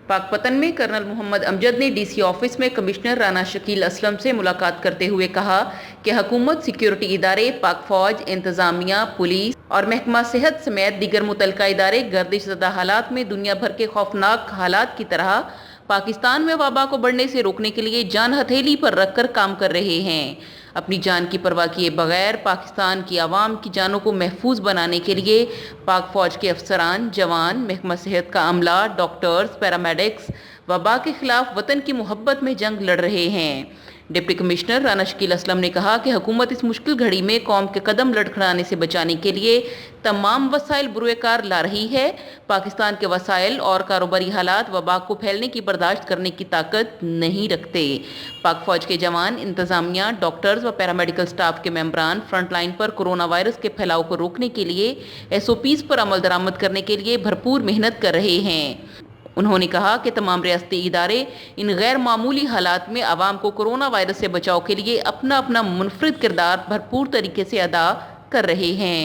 पाक पतन में कर्नल मोहम्मद अमजद ने डीसी ऑफिस में कमिश्नर राना शकील असलम से मुलाकात करते हुए कहा कि हुकूमत, सिक्योरिटी इदारे, पाक फौज, इंतजामिया, पुलिस और महकमा सेहत समेत दीगर मुतलका इदारे गर्दिश ज़दा हालात में दुनिया भर के खौफनाक हालात की तरह पाकिस्तान में वबा को बढ़ने से रोकने के लिए जान हथेली पर रखकर काम कर रहे हैं। अपनी जान की परवाह किए बगैर पाकिस्तान की आवाम की जानों को महफूज बनाने के लिए पाक फौज के अफसरान, जवान, महकमा सेहत का अमला, डॉक्टर्स, पैरामेडिक्स वबा के खिलाफ वतन की मोहब्बत में जंग लड़ रहे हैं। डिप्टी कमिश्नर राना शकील असलम ने कहा कि हुकूमत इस मुश्किल घड़ी में कौम के कदम लड़खड़ाने से बचाने के लिए तमाम वसाइल बुरुएकार ला रही है। पाकिस्तान के वसाइल और कारोबारी हालात वबा को फैलने की बर्दाश्त करने की ताकत नहीं रखते। पाक फौज के जवान, इंतजामिया, डॉक्टर्स व पैरामेडिकल स्टाफ के मेंबरान फ्रंट लाइन पर कोरोना वायरस के फैलाव को रोकने के लिए SOPs पर अमल दरामद करने के लिए भरपूर मेहनत कर रहे हैं। उन्होंने कहा कि तमाम रियासती इदारे इन गैर मामूली हालात में आवाम को कोरोना वायरस से बचाव के लिए अपना अपना मुनफरिद किरदार भरपूर तरीके से अदा कर रहे हैं।